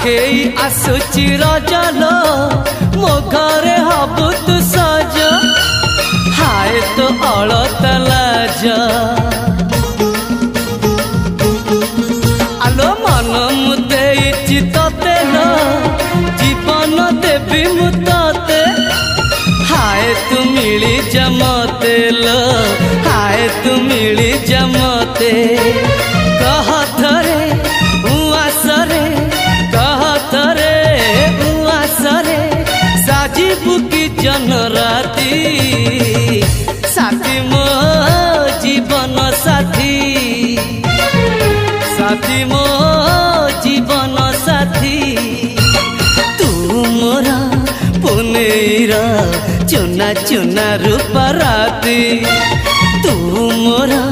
आखेई आसुची रजलो मो घरे हबु तू सज हाय तो अलता लाज आलो मन मुते चितते लो जीवन देवी मुते हाय तू मिली जमते लो हाय तू मिली जमते कह थरे उआसरे कह थरे उआसरे साजिबु की जन राती साथी मो जीवन साथी साथी मो जीवन साथी तू मोरा पुनेरा चुना चुना रूप राती तू मोरा